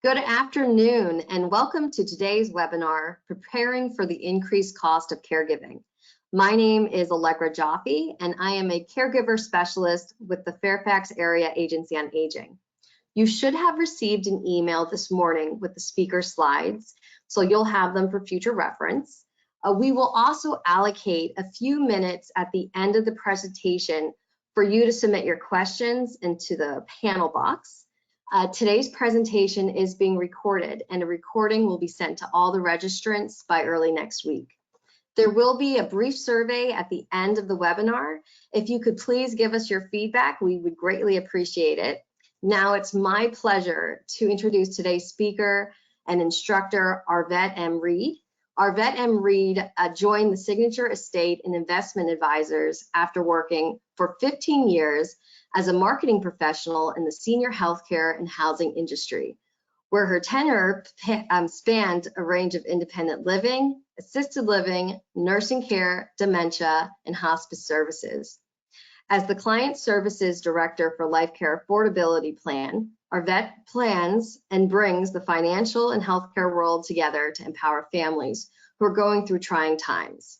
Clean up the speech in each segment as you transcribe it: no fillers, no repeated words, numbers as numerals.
Good afternoon and welcome to today's webinar, Preparing for the Increased Cost of Caregiving. My name is Allegra Jaffe and I am a caregiver specialist with the Fairfax Area Agency on Aging. You should have received an email this morning with the speaker slides, so you'll have them for future reference. We will also allocate a few minutes at the end of the presentation for you to submit your questions into the panel box. Today's presentation is being recorded and a recording will be sent to all the registrants by early next week. There will be a brief survey at the end of the webinar. If you could please give us your feedback, we would greatly appreciate it. Now it's my pleasure to introduce today's speaker and instructor, Arvette M. Reed. Arvette M. Reed joined the Signature Estate and Investment Advisors after working for 15 years as a marketing professional in the senior healthcare and housing industry, where her tenure spanned a range of independent living, assisted living, nursing care, dementia, and hospice services. As the Client Services Director for Life Care Affordability Plan, Arvette plans and brings the financial and healthcare world together to empower families who are going through trying times.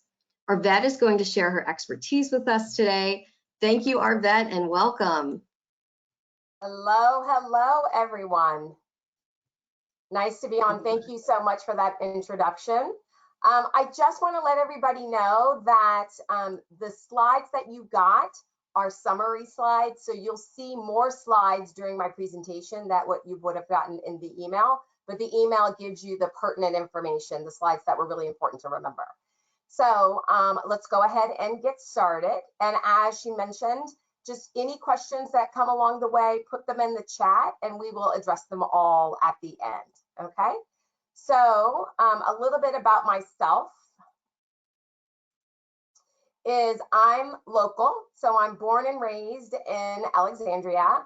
Arvette is going to share her expertise with us today. Thank you, Arvette, and welcome. Hello, everyone. Nice to be on. Thank you so much for that introduction. I just want to let everybody know that the slides that you got are summary slides, so you'll see more slides during my presentation than what you would have gotten in the email, but the email gives you the pertinent information, the slides that were really important to remember. So let's go ahead and get started. And as she mentioned, just any questions that come along the way, put them in the chat and we will address them all at the end, okay? So a little bit about myself is I'm local. So I'm born and raised in Alexandria.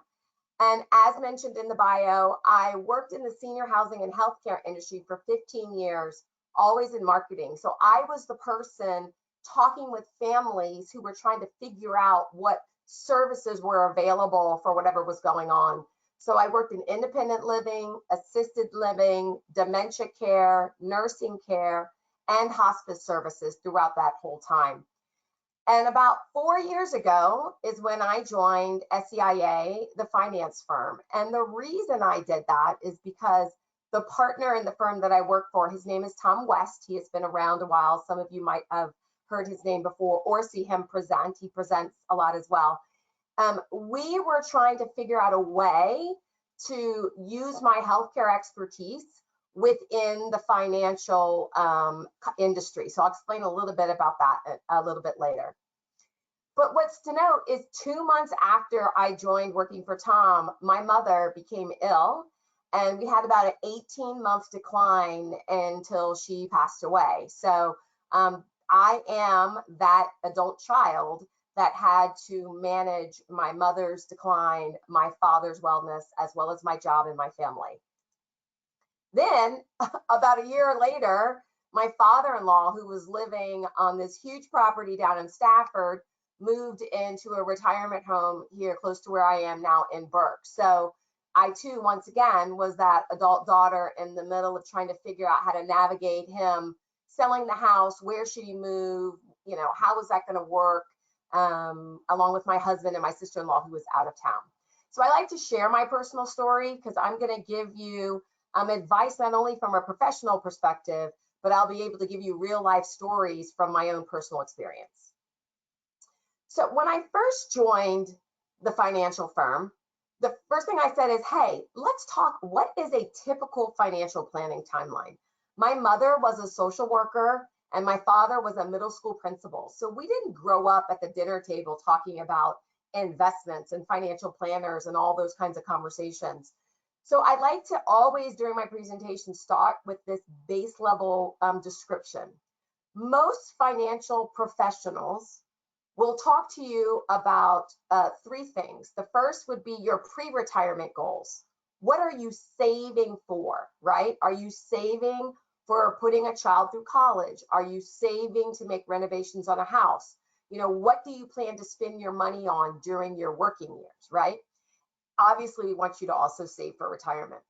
And as mentioned in the bio, I worked in the senior housing and healthcare industry for 15 years, always in marketing. So I was the person talking with families who were trying to figure out what services were available for whatever was going on. So I worked in independent living, assisted living, dementia care, nursing care, and hospice services throughout that whole time. And about 4 years ago is when I joined SEIA, the finance firm. And the reason I did that is because the partner in the firm that I work for, his name is Tom West. He has been around a while. Some of you might have heard his name before or see him present. He presents a lot as well. We were trying to figure out a way to use my healthcare expertise within the financial industry. So I'll explain a little bit about that a little bit later. But what's to note is 2 months after I joined working for Tom, my mother became ill and we had about an 18-month decline until she passed away. So I am that adult child that had to manage my mother's decline, my father's wellness, as well as my job and my family. Then about a year later, my father-in-law, who was living on this huge property down in Stafford, moved into a retirement home here close to where I am now in Burke. So I too, once again, was that adult daughter in the middle of trying to figure out how to navigate him selling the house. Where should he move? You know, how was that going to work? Along with my husband and my sister-in-law who was out of town. So I like to share my personal story because I'm going to give you advice not only from a professional perspective, but I'll be able to give you real life stories from my own personal experience. So when I first joined the financial firm, the first thing I said is, hey, let's talk, what is a typical financial planning timeline? My mother was a social worker and my father was a middle school principal. So we didn't grow up at the dinner table talking about investments and financial planners and all those kinds of conversations. So I like to always, during my presentation, start with this base level description. Most financial professionals will talk to you about 3 things. The first would be your pre-retirement goals. What are you saving for, right? Are you saving for putting a child through college? Are you saving to make renovations on a house? You know, what do you plan to spend your money on during your working years, right? Obviously, we want you to also save for retirement.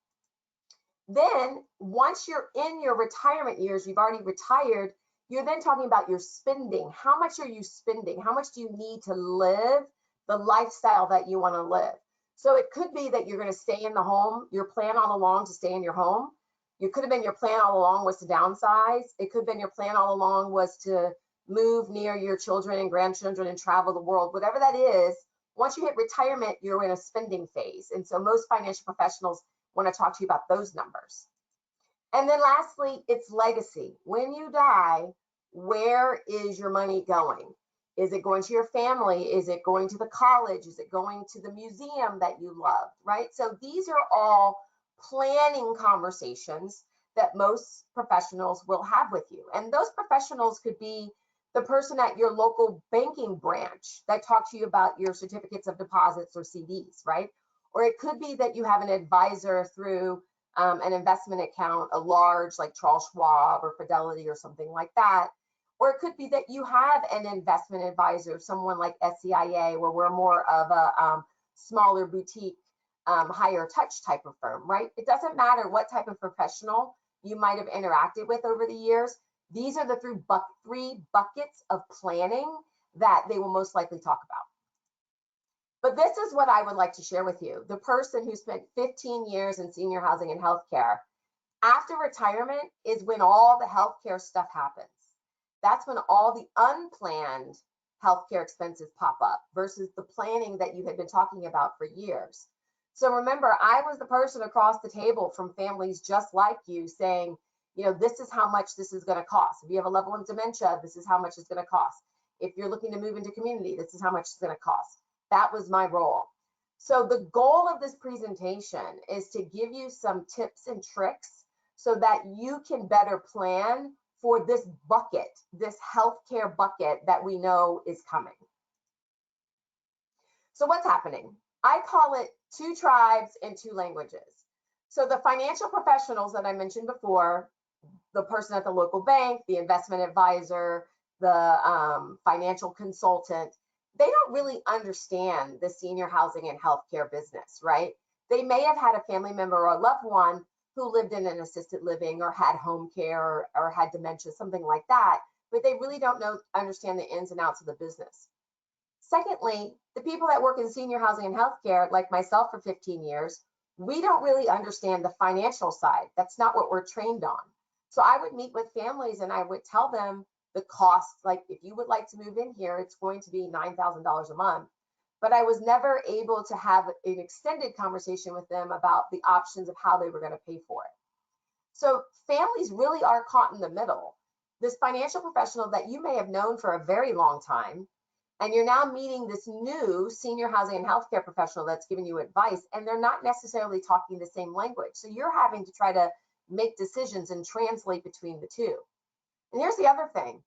Then once you're in your retirement years, you've already retired, you're then talking about your spending. How much are you spending? How much do you need to live the lifestyle that you want to live? So it could be that you're going to stay in the home. Your plan all along to stay in your home. It could have been your plan all along was to downsize. It could have been your plan all along was to move near your children and grandchildren and travel the world. Whatever that is, once you hit retirement, you're in a spending phase. And so most financial professionals want to talk to you about those numbers. And then lastly, it's legacy. When you die, where is your money going? Is it going to your family? Is it going to the college? Is it going to the museum that you loved, right? So these are all planning conversations that most professionals will have with you. And those professionals could be the person at your local banking branch that talks to you about your certificates of deposits or CDs, right? Or it could be that you have an advisor through an investment account, a large like Charles Schwab or Fidelity or something like that. Or it could be that you have an investment advisor, someone like SCIA, where we're more of a smaller boutique, higher touch type of firm, right? It doesn't matter what type of professional you might have interacted with over the years. These are the three buckets of planning that they will most likely talk about. But this is what I would like to share with you. The person who spent 15 years in senior housing and healthcare, after retirement is when all the healthcare stuff happens. That's when all the unplanned healthcare expenses pop up versus the planning that you had been talking about for years. So remember, I was the person across the table from families just like you saying, you know, this is how much this is going to cost. If you have a loved one with dementia, this is how much it's going to cost. If you're looking to move into community, this is how much it's going to cost. That was my role. So the goal of this presentation is to give you some tips and tricks so that you can better plan for this bucket, this healthcare bucket that we know is coming. So what's happening? I call it 2 tribes and 2 languages. So the financial professionals that I mentioned before, the person at the local bank, the investment advisor, the financial consultant, they don't really understand the senior housing and healthcare business, right? They may have had a family member or a loved one who lived in an assisted living or had home care or had dementia, something like that, but they really don't understand the ins and outs of the business. Secondly, the people that work in senior housing and healthcare, like myself for 15 years, we don't really understand the financial side. That's not what we're trained on. So I would meet with families and I would tell them the cost, like if you would like to move in here, it's going to be $9,000 a month. But I was never able to have an extended conversation with them about the options of how they were going to pay for it. So families really are caught in the middle. This financial professional that you may have known for a very long time, and you're now meeting this new senior housing and healthcare professional that's giving you advice, and they're not necessarily talking the same language. So you're having to try to make decisions and translate between the two. And here's the other thing.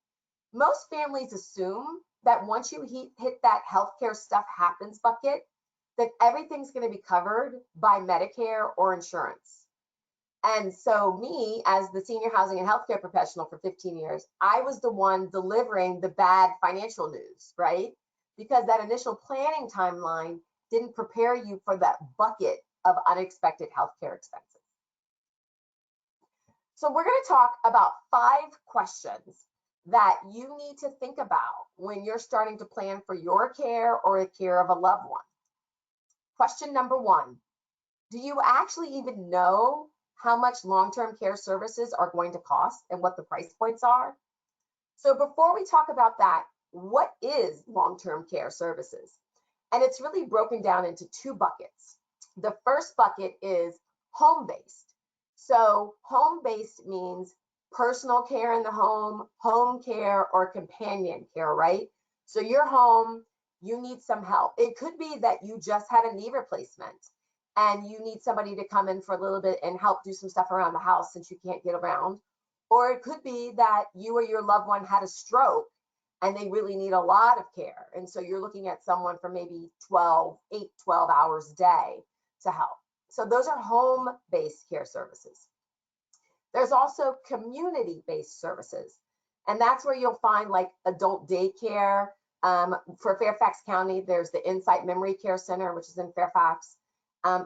Most families assume that once you hit that healthcare stuff happens bucket, that everything's going to be covered by Medicare or insurance. And so me, as the senior housing and healthcare professional for 15 years, I was the one delivering the bad financial news, right? Because that initial planning timeline didn't prepare you for that bucket of unexpected healthcare expenses. So we're going to talk about 5 questions that you need to think about when you're starting to plan for your care or the care of a loved one. Question number 1, do you actually even know how much long-term care services are going to cost and what the price points are? So before we talk about that, what is long-term care services? And it's really broken down into 2 buckets. The first bucket is home-based. So home-based means personal care in the home care, or companion care, right? So you're home, you need some help. It could be that you just had a knee replacement and you need somebody to come in for a little bit and help do some stuff around the house since you can't get around. Or it could be that you or your loved one had a stroke and they really need a lot of care. And so you're looking at someone for maybe 12 hours a day to help. So those are home-based care services. There's also community-based services. And that's where you'll find like adult daycare. For Fairfax County, there's the Insight Memory Care Center, which is in Fairfax.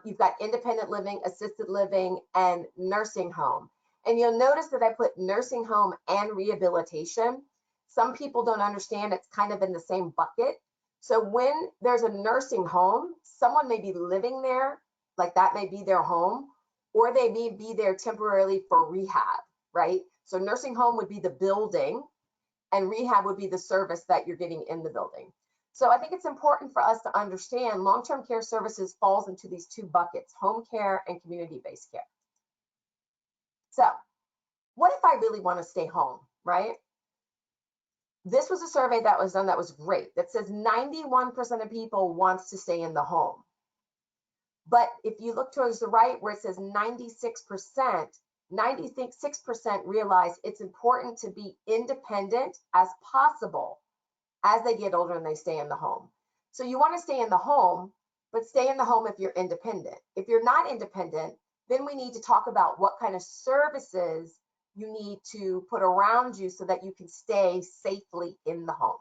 You've got independent living, assisted living, and nursing home. And you'll notice that I put nursing home and rehabilitation. Some people don't understand it's kind of in the same bucket. So when there's a nursing home, someone may be living there, like that may be their home, or they may be there temporarily for rehab, right? So nursing home would be the building, and rehab would be the service that you're getting in the building. So I think it's important for us to understand long-term care services falls into these two buckets, home care and community-based care. So what if I really want to stay home, right? This was a survey that was done that was great, that says 91% of people wants to stay in the home. But if you look towards the right where it says 96%, 96% realize it's important to be independent as possible as they get older and they stay in the home. So you want to stay in the home, but stay in the home if you're independent. If you're not independent, then we need to talk about what kind of services you need to put around you so that you can stay safely in the home.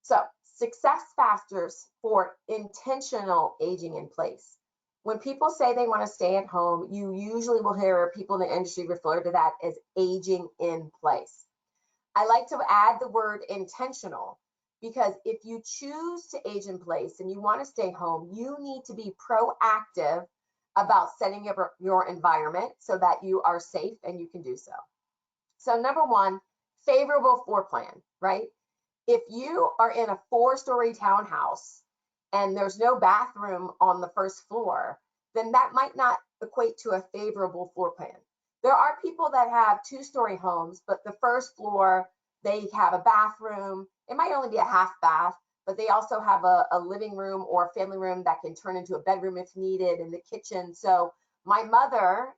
So success factors for intentional aging in place. When people say they want to stay at home, you usually will hear people in the industry refer to that as aging in place. I like to add the word intentional, because if you choose to age in place and you want to stay home, you need to be proactive about setting up your environment so that you are safe and you can do so. So number one, favorable floor plan, right? If you are in a 4-story townhouse and there's no bathroom on the first floor, then that might not equate to a favorable floor plan. There are people that have 2-story homes, but the first floor, they have a bathroom. It might only be a half bath, but they also have a living room or a family room that can turn into a bedroom if needed, in the kitchen. So my mother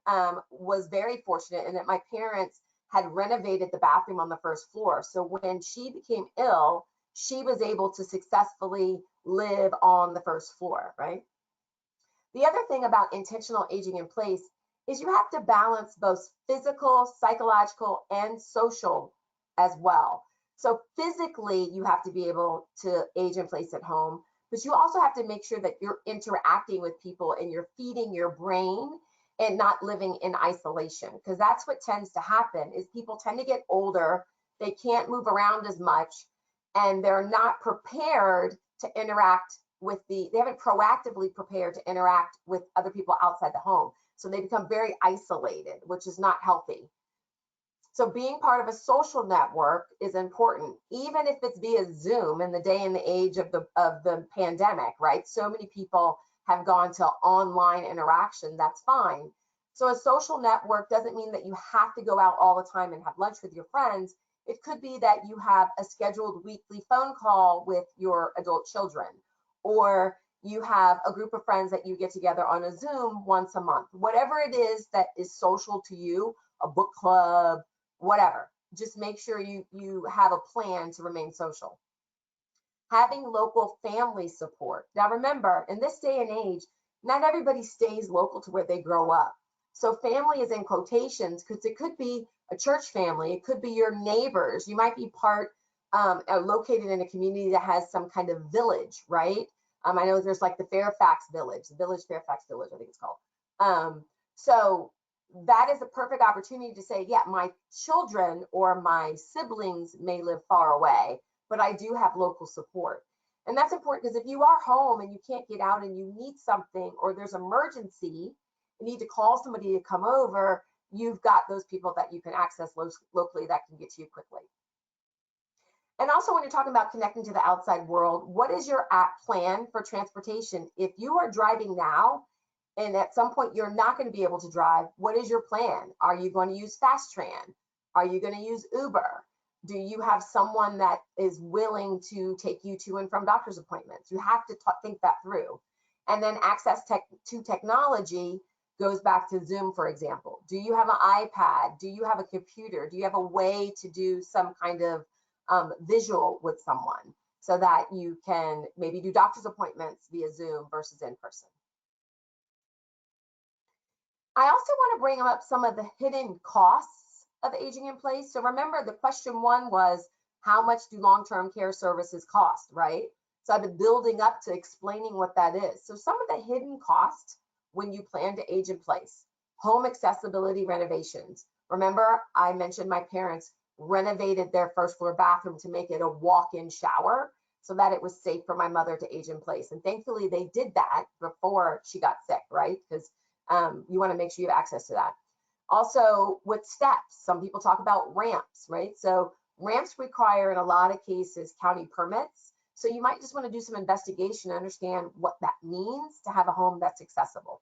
was very fortunate in that my parents had renovated the bathroom on the first floor. So when she became ill, she was able to successfully live on the first floor, right? The other thing about intentional aging in place is you have to balance both physical, psychological, and social as well. So physically, you have to be able to age in place at home, but you also have to make sure that you're interacting with people and you're feeding your brain and not living in isolation, because that's what tends to happen is people tend to get older, they can't move around as much, and they're not prepared to interact with they haven't proactively prepared to interact with other people outside the home. So they become very isolated, which is not healthy. So being part of a social network is important, even if it's via Zoom in the day and the age of the pandemic, right? So many people have gone to online interaction, that's fine. So a social network doesn't mean that you have to go out all the time and have lunch with your friends. It could be that you have a scheduled weekly phone call with your adult children, or you have a group of friends that you get together on a Zoom once a month. Whatever it is that is social to you, a book club, whatever, just make sure you have a plan to remain social. Having local family support. Now remember, in this day and age, not everybody stays local to where they grow up. So family is in quotations because it could be a church family, it could be your neighbors. You might be located in a community that has some kind of village, right? I know there's like the Fairfax village, Fairfax village, I think it's called. So that is a perfect opportunity to say, yeah, my children or my siblings may live far away, but I do have local support. And that's important because if you are home and you can't get out and you need something, or there's emergency, you need to call somebody to come over, you've got those people that you can access locally that can get to you quickly. And also when you're talking about connecting to the outside world, what is your plan for transportation? If you are driving now, and at some point you're not going to be able to drive, what is your plan? Are you going to use FastTran? Are you going to use Uber? Do you have someone that is willing to take you to and from doctor's appointments? You have to think that through. And then access to technology goes back to Zoom, for example. Do you have an iPad? Do you have a computer? Do you have a way to do some kind of visual with someone so that you can maybe do doctor's appointments via Zoom versus in person? I also want to bring up some of the hidden costs of aging in place. So remember, the question one was, how much do long-term care services cost, right? So I've been building up to explaining what that is. So some of the hidden costs when you plan to age in place: home accessibility renovations. Remember, I mentioned my parents renovated their first floor bathroom to make it a walk-in shower so that it was safe for my mother to age in place. And thankfully they did that before she got sick, right? Because you want to make sure you have access to that. Also with steps, some people talk about ramps, right? So ramps require in a lot of cases county permits. So you might just want to do some investigation to understand what that means to have a home that's accessible.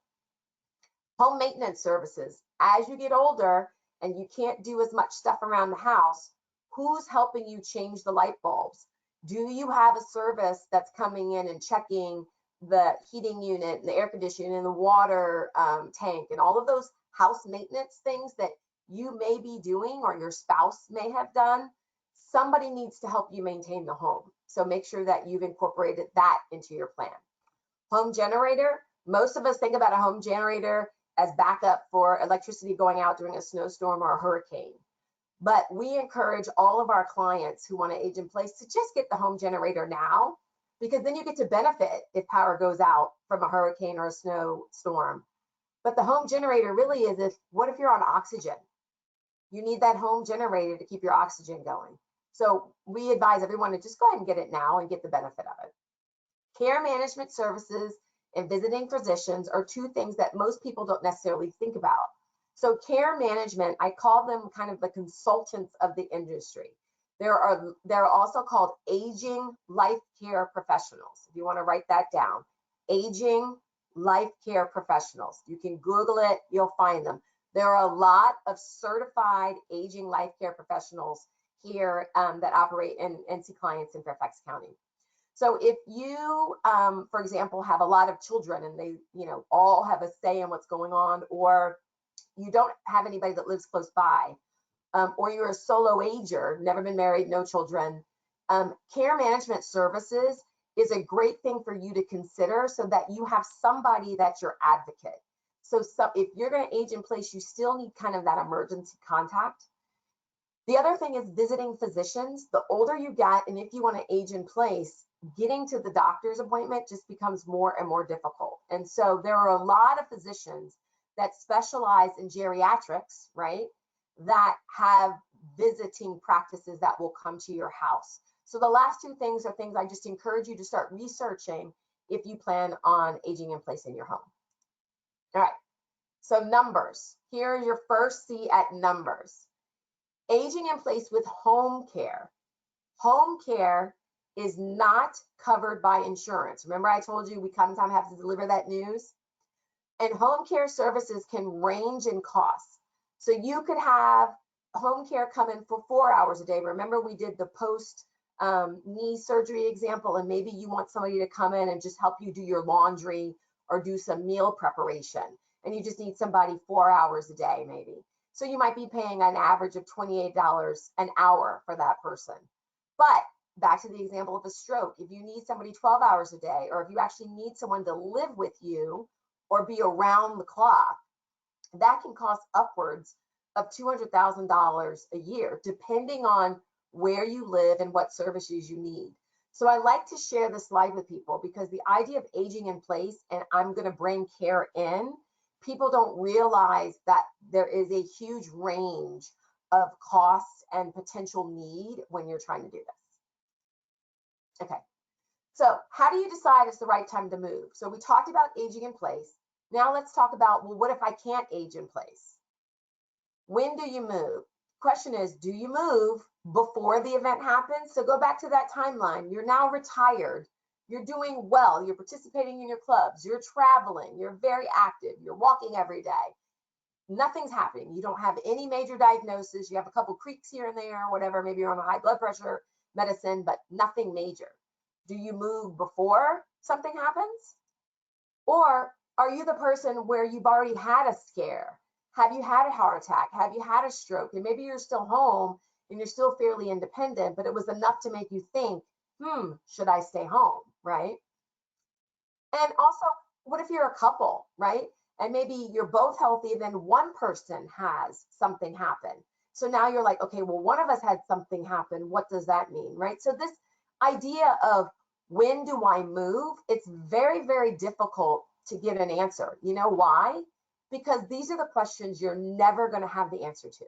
Home maintenance services. As you get older and you can't do as much stuff around the house, who's helping you change the light bulbs? Do you have a service that's coming in and checking the heating unit and the air conditioning and the water tank and all of those house maintenance things that you may be doing or your spouse may have done? Somebody needs to help you maintain the home. So make sure that you've incorporated that into your plan. Home generator. Most of us think about a home generator as backup for electricity going out during a snowstorm or a hurricane. But we encourage all of our clients who want to age in place to just get the home generator now, because then you get to benefit if power goes out from a hurricane or a snowstorm. But the home generator really is what if you're on oxygen? You need that home generator to keep your oxygen going. So we advise everyone to just go ahead and get it now and get the benefit of it. Care management services and visiting physicians are two things that most people don't necessarily think about. So care management, I call them kind of the consultants of the industry. They're also called aging life care professionals. If you want to write that down, aging life care professionals. You can Google it, you'll find them. There are a lot of certified aging life care professionals here that operate and see clients in Fairfax County. So if you, for example, have a lot of children and they, all have a say in what's going on, or you don't have anybody that lives close by, or you're a solo ager, never been married, no children, care management services is a great thing for you to consider so that you have somebody that's your advocate. So if you're going to age in place, you still need kind of that emergency contact. The other thing is visiting physicians. The older you get, and if you want to age in place, getting to the doctor's appointment just becomes more and more difficult. And so there are a lot of physicians that specialize in geriatrics, right, that have visiting practices that will come to your house. So the last two things are things I just encourage you to start researching if you plan on aging in place in your home. All right, so numbers. Here is your first C at numbers. Aging in place with home care. Home care is not covered by insurance. Remember I told you we sometimes have to deliver that news? And home care services can range in costs. So you could have home care come in for 4 hours a day. Remember we did the post knee surgery example, and maybe you want somebody to come in and just help you do your laundry or do some meal preparation, and you just need somebody 4 hours a day maybe. So you might be paying an average of $28 an hour for that person. But back to the example of a stroke, if you need somebody 12 hours a day, or if you actually need someone to live with you or be around the clock, that can cost upwards of $200,000 a year, depending on where you live and what services you need. So I like to share this slide with people because the idea of aging in place, and I'm going to bring care in, people don't realize that there is a huge range of costs and potential need when you're trying to do this. Okay, so how do you decide it's the right time to move? So we talked about aging in place. Now let's talk about, well, what if I can't age in place? When do you move? Question is, do you move before the event happens? So go back to that timeline. You're now retired. You're doing well. You're participating in your clubs. You're traveling. You're very active. You're walking every day. Nothing's happening. You don't have any major diagnosis. You have a couple creaks here and there, whatever. Maybe you're on a high blood pressure medicine, but nothing major. Do you move before something happens? Or are you the person where you've already had a scare? Have you had a heart attack? Have you had a stroke? And maybe you're still home and you're still fairly independent, but it was enough to make you think, should I stay home, right? And also, what if you're a couple, right? And maybe you're both healthy, and then one person has something happen. So now you're like, okay, well, one of us had something happen. What does that mean, right? So this idea of When do I move? It's very, very difficult to get an answer. You know why? Because these are the questions you're never going to have the answer to.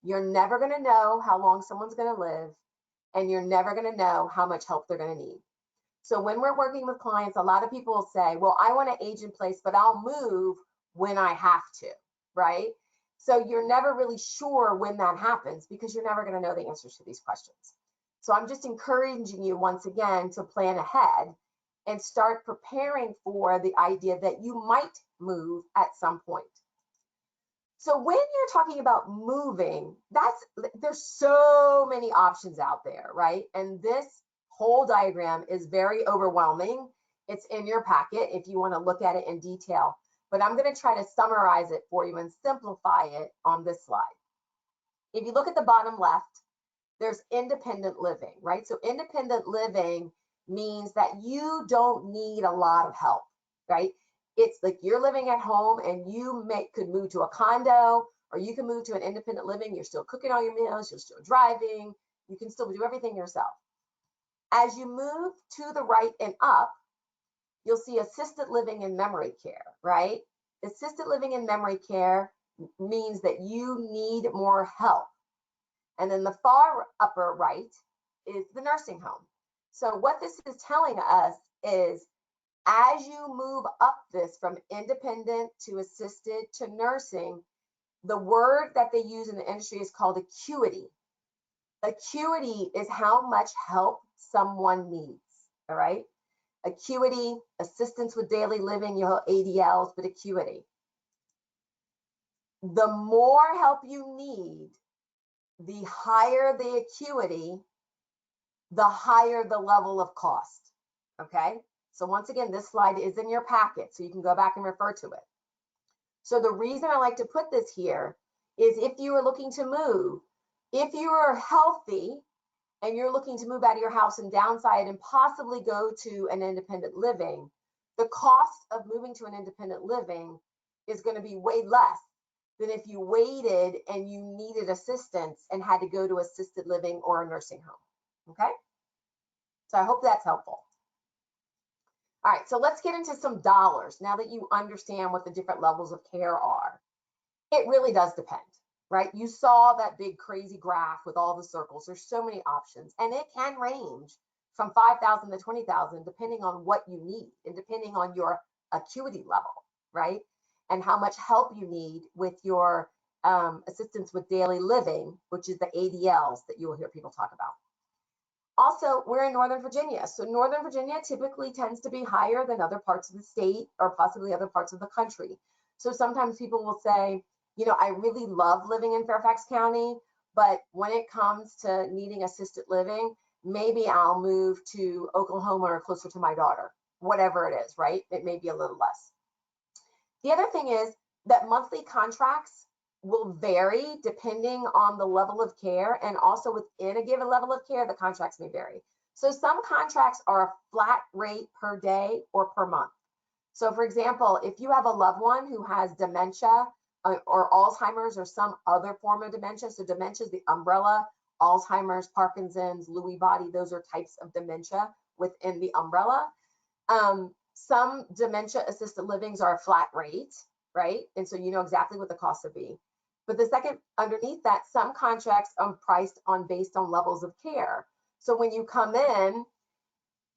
You're never going to know how long someone's going to live, and you're never going to know how much help they're going to need. So when we're working with clients, a lot of people will say, well, I want to age in place, but I'll move when I have to, right? So you're never really sure when that happens because you're never going to know the answers to these questions. So I'm just encouraging you once again to plan ahead and start preparing for the idea that you might move at some point. So when you're talking about moving, there's so many options out there, right? And this whole diagram is very overwhelming. It's in your packet if you want to look at it in detail, but I'm going to try to summarize it for you and simplify it on this slide. If you look at the bottom left, there's independent living, right? So independent living means that you don't need a lot of help, right? It's like you're living at home and you could move to a condo, or you can move to an independent living. You're still cooking all your meals, you're still driving, you can still do everything yourself. As you move to the right and up, you'll see assisted living and memory care, right? Assisted living and memory care means that you need more help. And then the far upper right is the nursing home. So what this is telling us is as you move up this from independent to assisted to nursing, the word that they use in the industry is called acuity. Acuity is how much help someone needs, all right? Acuity, assistance with daily living, your ADLs, but acuity. The more help you need, the higher the acuity, the higher the level of cost, okay? So once again, this slide is in your packet, so you can go back and refer to it. So the reason I like to put this here is if you are looking to move, if you are healthy and you're looking to move out of your house and downsize and possibly go to an independent living, the cost of moving to an independent living is going to be way less than if you waited and you needed assistance and had to go to assisted living or a nursing home, okay? So I hope that's helpful. All right, so let's get into some dollars now that you understand what the different levels of care are. It really does depend, right? You saw that big crazy graph with all the circles. There's so many options, and it can range from $5,000 to $20,000 depending on what you need and depending on your acuity level, right? And how much help you need with your assistance with daily living, which is the ADLs that you will hear people talk about. Also, we're in Northern Virginia. So Northern Virginia typically tends to be higher than other parts of the state or possibly other parts of the country. So sometimes people will say, you know, I really love living in Fairfax County, but when it comes to needing assisted living, maybe I'll move to Oklahoma or closer to my daughter, whatever it is, right? It may be a little less. The other thing is that monthly contracts will vary depending on the level of care, and also within a given level of care, the contracts may vary. So some contracts are a flat rate per day or per month. So for example, if you have a loved one who has dementia or Alzheimer's or some other form of dementia, so dementia is the umbrella, Alzheimer's, Parkinson's, Lewy body, those are types of dementia within the umbrella. Some dementia assisted livings are a flat rate, right? And so you know exactly what the cost would be. But the second underneath that, some contracts are priced based on levels of care. So when you come in,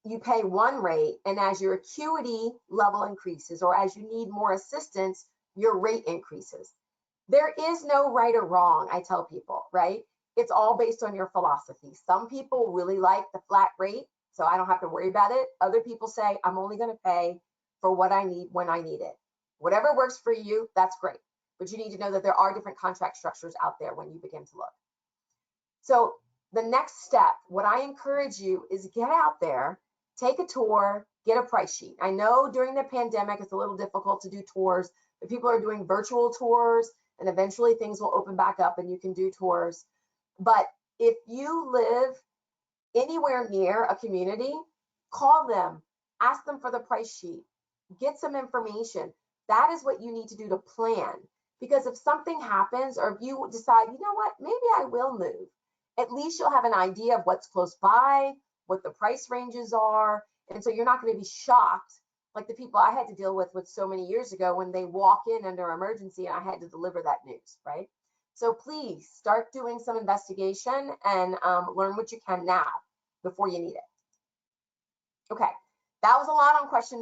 you pay one rate, and as your acuity level increases or as you need more assistance, your rate increases. There is no right or wrong, I tell people, right? It's all based on your philosophy. Some people really like the flat rate, so I don't have to worry about it. Other people say, I'm only going to pay for what I need when I need it. Whatever works for you, that's great. But you need to know that there are different contract structures out there when you begin to look. So the next step, what I encourage you is get out there, take a tour, get a price sheet. I know during the pandemic, it's a little difficult to do tours, but people are doing virtual tours, and eventually things will open back up and you can do tours. But if you live anywhere near a community, call them, ask them for the price sheet, get some information. That is what you need to do to plan. Because if something happens, or if you decide, you know what, maybe I will move, at least you'll have an idea of what's close by, what the price ranges are, And so you're not going to be shocked like the people I had to deal with so many years ago when they walk in under emergency and I had to deliver that news, right? So please start doing some investigation and learn what you can now before you need it. Okay, that was a lot on question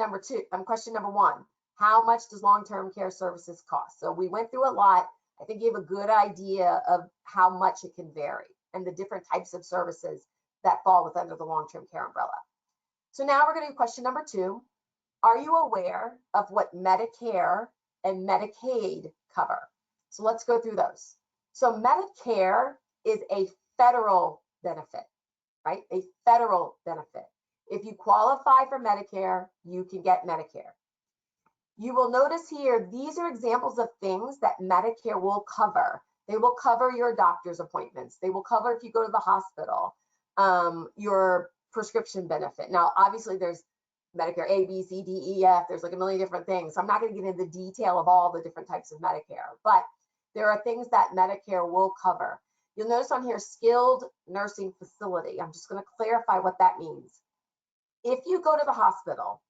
number one. How much does long-term care services cost? So we went through a lot. I think you have a good idea of how much it can vary and the different types of services that fall within under the long-term care umbrella. So now we're going to do question number 2. Are you aware of what Medicare and Medicaid cover? So let's go through those. So Medicare is a federal benefit, right? A federal benefit. If you qualify for Medicare, you can get Medicare. You will notice here, these are examples of things that Medicare will cover. They will cover your doctor's appointments. They will cover if you go to the hospital, your prescription benefit. Now, obviously there's Medicare A, B, C, D, E, F. There's like a million different things. So I'm not going to get into the detail of all the different types of Medicare, but there are things that Medicare will cover. You'll notice on here, skilled nursing facility. I'm just going to clarify what that means. If you go to the hospital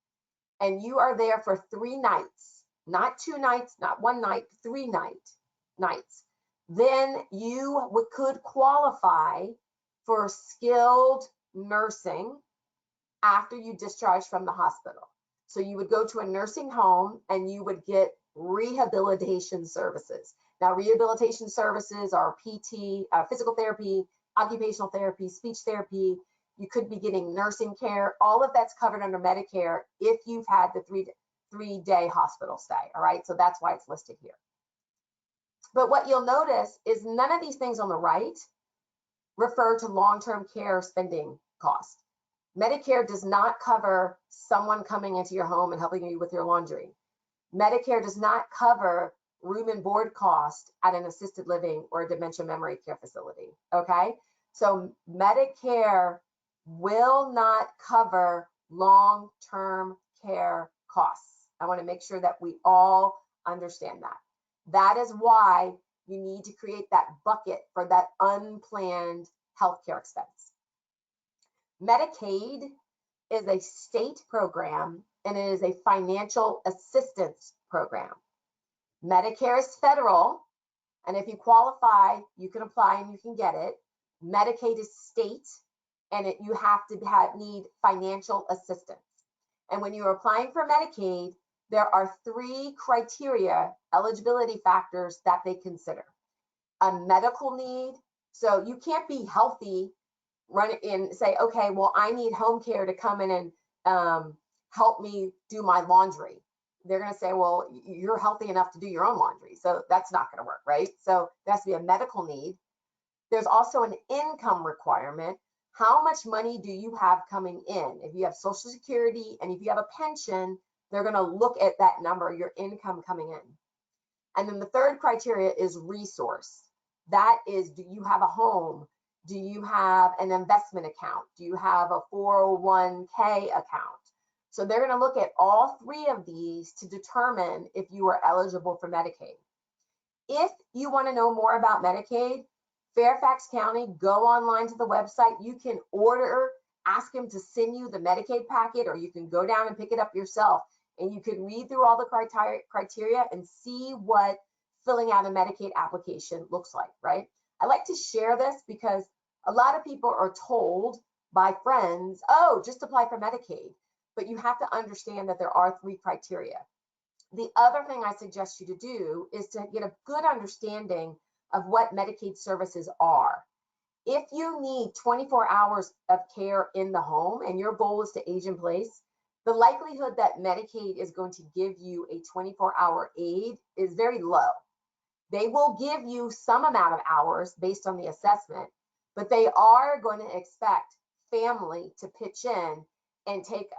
and you are there for 3 nights, not 2 nights, not 1 night, 3 nights, then you could qualify for skilled nursing after you discharge from the hospital. So you would go to a nursing home and you would get rehabilitation services. Now, rehabilitation services are PT, physical therapy, occupational therapy, speech therapy. You could be getting nursing care. All of that's covered under Medicare if you've had the three-day hospital stay, all right? So that's why it's listed here. But what you'll notice is none of these things on the right refer to long-term care spending costs. Medicare does not cover someone coming into your home and helping you with your laundry. Medicare does not cover room and board cost at an assisted living or a dementia memory care facility, okay? So Medicare will not cover long-term care costs. I want to make sure that we all understand that. That is why you need to create that bucket for that unplanned healthcare expense. Medicaid is a state program and it is a financial assistance program. Medicare is federal, and if you qualify, you can apply and you can get it. Medicaid is state, and you have to need financial assistance. And when you're applying for Medicaid, there are 3 criteria, eligibility factors that they consider. A medical need, so you can't be healthy, run it in, say, okay, well, I need home care to come in and help me do my laundry. They're going to say, well, you're healthy enough to do your own laundry. So that's not going to work, right? So there has to be a medical need. There's also an income requirement. How much money do you have coming in? If you have Social Security and if you have a pension, they're going to look at that number, your income coming in. And then the third criteria is resource. That is, do you have a home? Do you have an investment account? Do you have a 401k account? So they're going to look at all 3 of these to determine if you are eligible for Medicaid. If you want to know more about Medicaid, Fairfax County, go online to the website. You can order, ask them to send you the Medicaid packet, or you can go down and pick it up yourself. And you can read through all the criteria and see what filling out a Medicaid application looks like, right? I like to share this because a lot of people are told by friends, oh, just apply for Medicaid. But you have to understand that there are 3 criteria. The other thing I suggest you to do is to get a good understanding of what Medicaid services are. If you need 24 hours of care in the home and your goal is to age in place, the likelihood that Medicaid is going to give you a 24-hour aid is very low. They will give you some amount of hours based on the assessment, but they are going to expect family to pitch in and take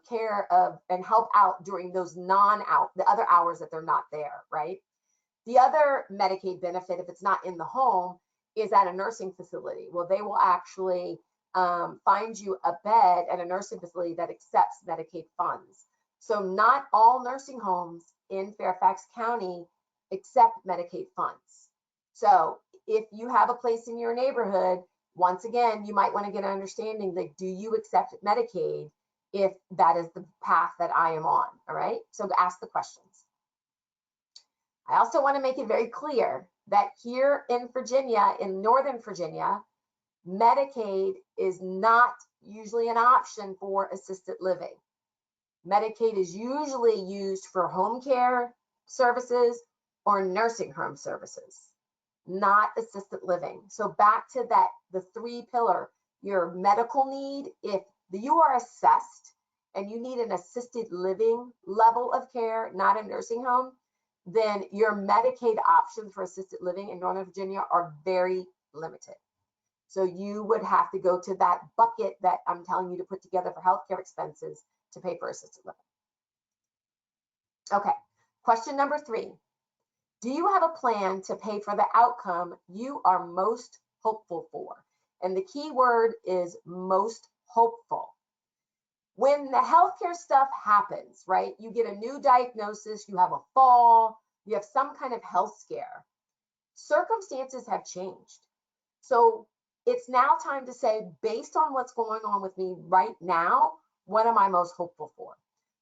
care of and help out during those the other hours that they're not there, right? The other Medicaid benefit, if it's not in the home, is at a nursing facility. Well, they will actually find you a bed at a nursing facility that accepts Medicaid funds. So not all nursing homes in Fairfax County accept Medicaid funds. So if you have a place in your neighborhood, once again, you might want to get an understanding that, do you accept Medicaid? if that is the path that I am on, all right? So ask the questions. I also want to make it very clear that here in Virginia, in Northern Virginia, Medicaid is not usually an option for assisted living. Medicaid is usually used for home care services or nursing home services, not assisted living. So back to that, the 3-pillar, your medical need, if you are assessed and you need an assisted living level of care, not a nursing home, then your Medicaid options for assisted living in Northern Virginia are very limited. So you would have to go to that bucket that I'm telling you to put together for healthcare expenses to pay for assisted living. Okay, question number 3. Do you have a plan to pay for the outcome you are most hopeful for? And the key word is most hopeful. When the healthcare stuff happens, right? You get a new diagnosis, you have a fall, you have some kind of health scare. Circumstances have changed. So it's now time to say, based on what's going on with me right now, what am I most hopeful for?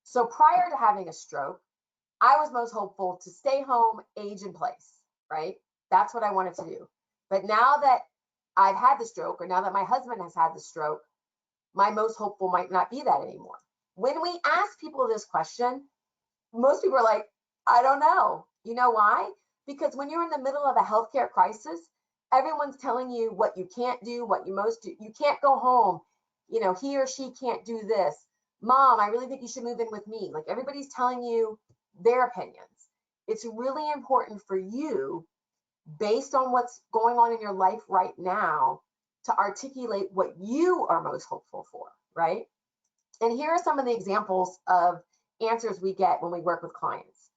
So prior to having a stroke, I was most hopeful to stay home, age in place, right? That's what I wanted to do. But now that I've had the stroke, or now that my husband has had the stroke, my most hopeful might not be that anymore. When we ask people this question, most people are like, I don't know. You know why? Because when you're in the middle of a healthcare crisis, everyone's telling you what you can't do, what you most do. You can't go home. You know, he or she can't do this. Mom, I really think you should move in with me. Like, everybody's telling you their opinions. It's really important for you, based on what's going on in your life right now, to articulate what you are most hopeful for, right? And here are some of the examples of answers we get when we work with clients.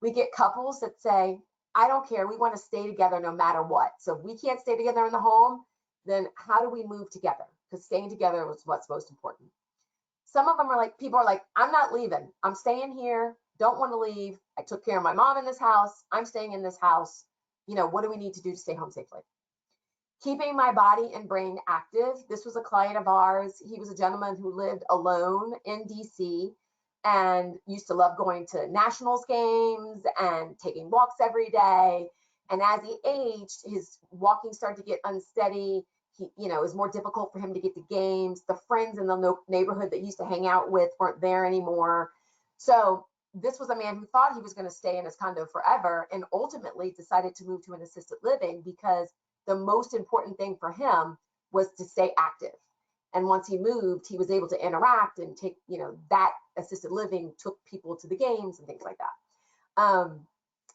We get couples that say, I don't care, we want to stay together no matter what. So if we can't stay together in the home, then how do we move together? Because staying together was what's most important. Some of them are like, people are like, I'm not leaving. I'm staying here. Don't want to leave. I took care of my mom in this house. I'm staying in this house. You know, what do we need to do to stay home safely? Keeping my body and brain active. This was a client of ours. He was a gentleman who lived alone in DC and used to love going to Nationals games and taking walks every day. And as he aged, his walking started to get unsteady. He, you know, it was more difficult for him to get to games. The friends in the neighborhood that he used to hang out with weren't there anymore. So this was a man who thought he was going to stay in his condo forever, and ultimately decided to move to an assisted living because the most important thing for him was to stay active. And once he moved, he was able to interact and take, you know, that assisted living took people to the games and things like that.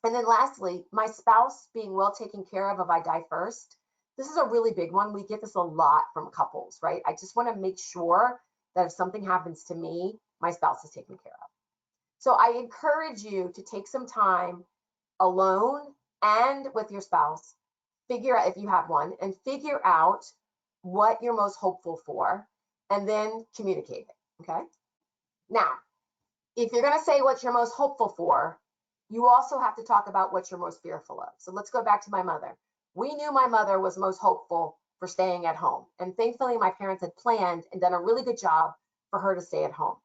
And then lastly, my spouse being well taken care of if I die first. This is a really big one. We get this a lot from couples, right? I just want to make sure that if something happens to me, my spouse is taken care of. So I encourage you to take some time alone and with your spouse, figure out, if you have one, and figure out what you're most hopeful for, and then communicate it, okay? Now, if you're gonna say what you're most hopeful for, you also have to talk about what you're most fearful of. So let's go back to my mother. We knew my mother was most hopeful for staying at home. And thankfully, my parents had planned and done a really good job for her to stay at home.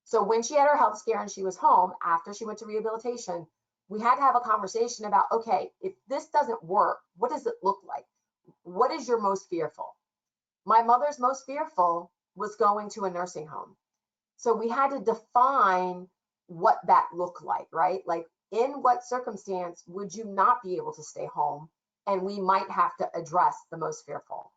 So when she had her health scare and she was home, after she went to rehabilitation, we had to have a conversation about, okay, if this doesn't work, what does it look like? What is your most fearful? My mother's most fearful was going to a nursing home. So we had to define what that looked like, right? Like, in what circumstance would you not be able to stay home? And we might have to address the most fearful.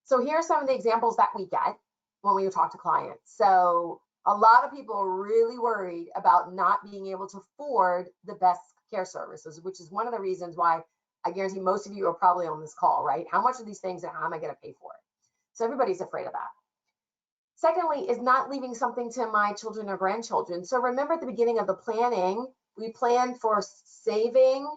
So here are some of the examples that we get when we talk to clients. So a lot of people are really worried about not being able to afford the best care services, which is one of the reasons why I guarantee most of you are probably on this call, right? How much of these things and how am I going to pay for it? So everybody's afraid of that. Secondly, is not leaving something to my children or grandchildren. So remember at the beginning of the planning, we planned for saving,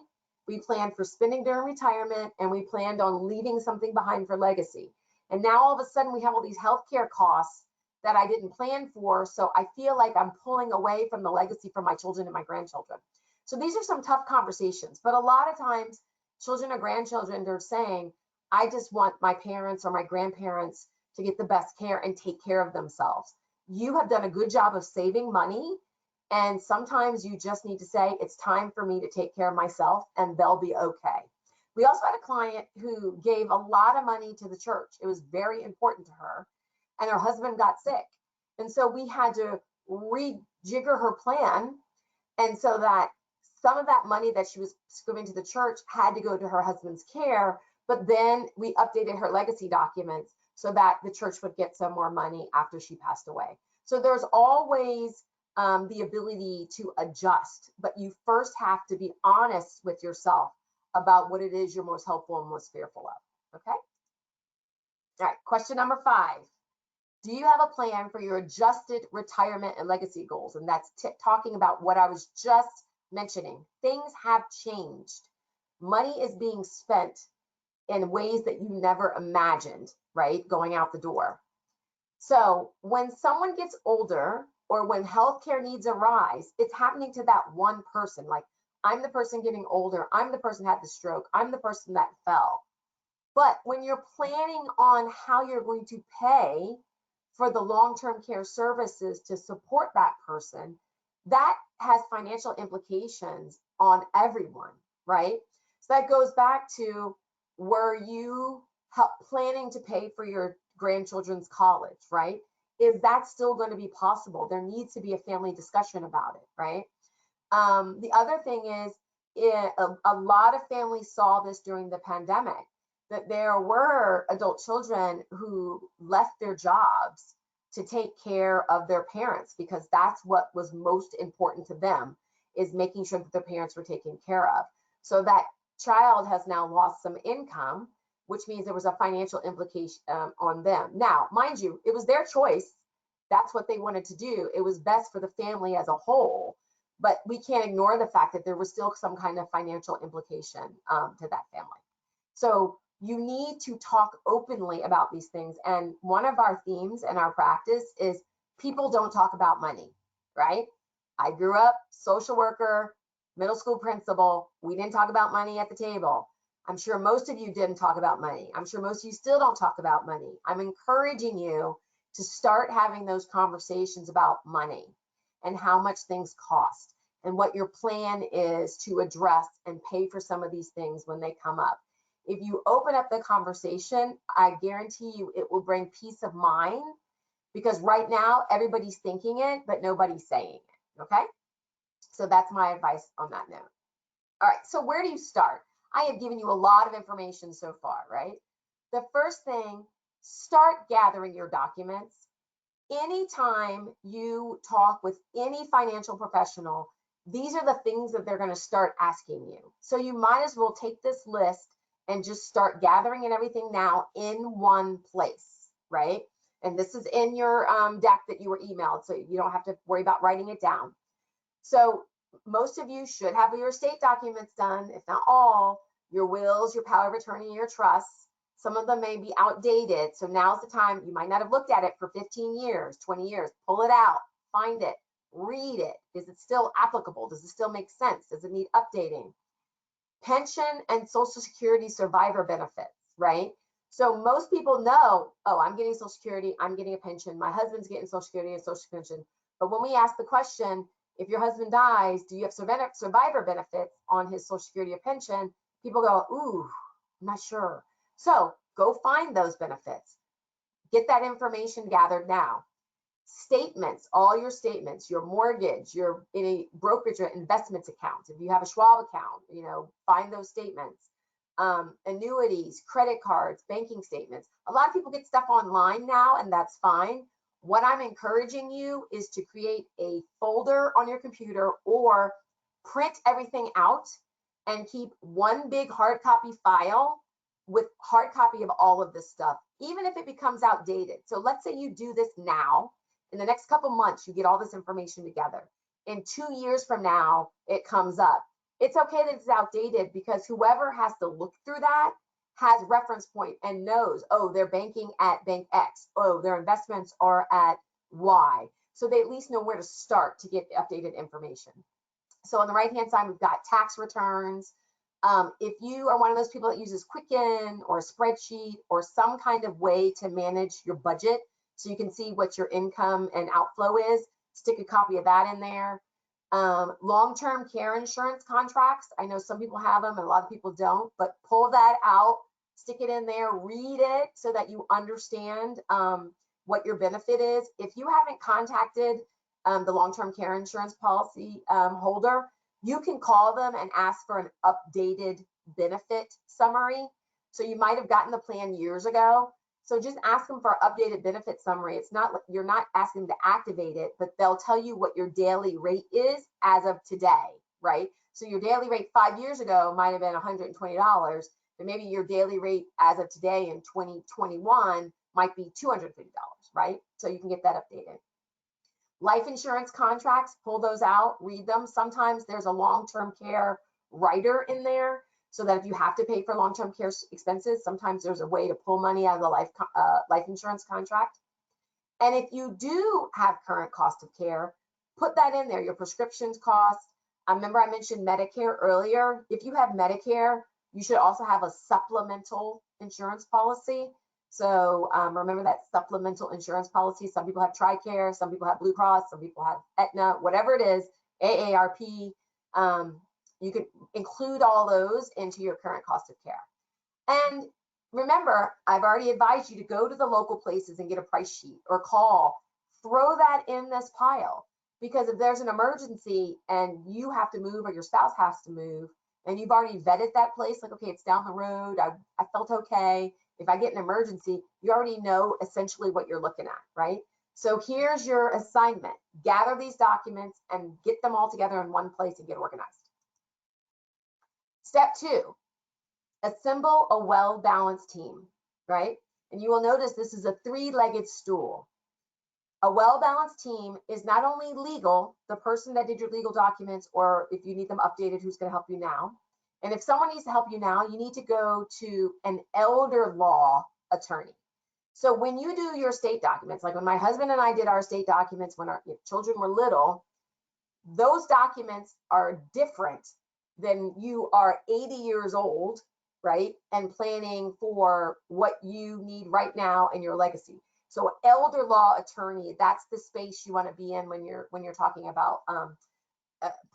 we planned for spending during retirement, and we planned on leaving something behind for legacy. And now all of a sudden we have all these healthcare costs that I didn't plan for. So I feel like I'm pulling away from the legacy for my children and my grandchildren. So these are some tough conversations, but a lot of times children or grandchildren, they're saying, I just want my parents or my grandparents to get the best care and take care of themselves. you have done a good job of saving money. And sometimes you just need to say, it's time for me to take care of myself, and they'll be okay. We also had a client who gave a lot of money to the church. It was very important to her, and her husband got sick. And so we had to rejigger her plan. And so that some of that money that she was giving to the church had to go to her husband's care, but then we updated her legacy documents so that the church would get some more money after she passed away. So there's always the ability to adjust, but you first have to be honest with yourself about what it is you're most hopeful and most fearful of, okay? All right, question number 5. Do you have a plan for your adjusted retirement and legacy goals? And that's talking about what I was just mentioning. Things have changed. Money is being spent in ways that you never imagined, right? Going out the door. So when someone gets older, or when healthcare needs arise, it's happening to that one person. Like, I'm the person getting older, I'm the person who had the stroke, I'm the person that fell. But when you're planning on how you're going to pay for the long-term care services to support that person, that has financial implications on everyone, right? So that goes back to, were you planning to pay for your grandchildren's college, right? Is that still going to be possible? There needs to be a family discussion about it, right? The other thing is, a lot of families saw this during the pandemic, that there were adult children who left their jobs to take care of their parents, because that's what was most important to them, is making sure that their parents were taken care of. So that child has now lost some income, which means there was a financial implication on them. Now, mind you, it was their choice. That's what they wanted to do. It was best for the family as a whole, but we can't ignore the fact that there was still some kind of financial implication to that family. So you need to talk openly about these things. And one of our themes in our practice is people don't talk about money, right? I grew up social worker, middle school principal. We didn't talk about money at the table. I'm sure most of you didn't talk about money. I'm sure most of you still don't talk about money. I'm encouraging you to start having those conversations about money and how much things cost and what your plan is to address and pay for some of these things when they come up. If you open up the conversation, I guarantee you it will bring peace of mind, because right now everybody's thinking it, but nobody's saying it, okay? So that's my advice on that note. All right, so where do you start? I have given you a lot of information so far, right? The first thing, start gathering your documents. Anytime you talk with any financial professional, these are the things that they're going to start asking you. So you might as well take this list and just start gathering and everything now in one place, right? And this is in your deck that you were emailed, so you don't have to worry about writing it down. So most of you should have your estate documents done, if not all, your wills, your power of attorney, your trusts. Some of them may be outdated. So now's the time. You might not have looked at it for 15 years, 20 years. Pull it out, find it, read it. Is it still applicable? Does it still make sense? Does it need updating? Pension and Social Security survivor benefits, right? So most people know, oh, I'm getting Social Security, I'm getting a pension, my husband's getting Social Security and Social Pension. But when we ask the question, if your husband dies, do you have survivor benefits on his Social Security or pension? People go, ooh, I'm not sure. So go find those benefits. Get that information gathered now. Statements, all your statements, your mortgage, your any brokerage or investments accounts. If you have a Schwab account, you know, find those statements. Annuities, credit cards, banking statements. A lot of people get stuff online now, and that's fine. What I'm encouraging you is to create a folder on your computer or print everything out and keep one big hard copy file with hard copy of all of this stuff, even if it becomes outdated. So let's say you do this now. In the next couple months, you get all this information together. In 2 years from now, it comes up. It's okay that it's outdated, because whoever has to look through that has reference point and knows, oh, they're banking at bank X. Oh, their investments are at Y. So they at least know where to start to get updated information. So on the right-hand side, we've got tax returns. If you are one of those people that uses Quicken or a spreadsheet or some kind of way to manage your budget, so you can see what your income and outflow is. Stick a copy of that in there. Long-term care insurance contracts. I know some people have them and a lot of people don't, but pull that out, stick it in there, read it so that you understand what your benefit is. If you haven't contacted the long-term care insurance policy holder, you can call them and ask for an updated benefit summary. So you might have gotten the plan years ago. So just ask them for an updated benefit summary. It's not, you're not asking them to activate it, but they'll tell you what your daily rate is as of today, right? So your daily rate 5 years ago might have been $120, but maybe your daily rate as of today in 2021 might be $250, right? So you can get that updated. Life insurance contracts, pull those out, read them. Sometimes there's a long-term care rider in there, so that if you have to pay for long-term care expenses, sometimes there's a way to pull money out of the life insurance contract. And if you do have current cost of care, put that in there, your prescriptions cost. Remember I mentioned Medicare earlier. If you have Medicare, you should also have a supplemental insurance policy. So remember that supplemental insurance policy. Some people have TRICARE, some people have Blue Cross, some people have Aetna, whatever it is, AARP. You can include all those into your current cost of care. And remember, I've already advised you to go to the local places and get a price sheet or call. Throw that in this pile, because if there's an emergency and you have to move or your spouse has to move and you've already vetted that place, like, okay, it's down the road, I felt okay. If I get an emergency, you already know essentially what you're looking at, right? So here's your assignment. Gather these documents and get them all together in one place and get organized. Step 2, assemble a well-balanced team, right? And you will notice this is a 3-legged stool. A well-balanced team is not only legal, the person that did your legal documents, or if you need them updated, who's going to help you now. And if someone needs to help you now, you need to go to an elder law attorney. So when you do your estate documents, like when my husband and I did our estate documents when our children were little, those documents are different than you are 80 years old, right? And planning for what you need right now in your legacy. So elder law attorney, that's the space you want to be in when you're talking about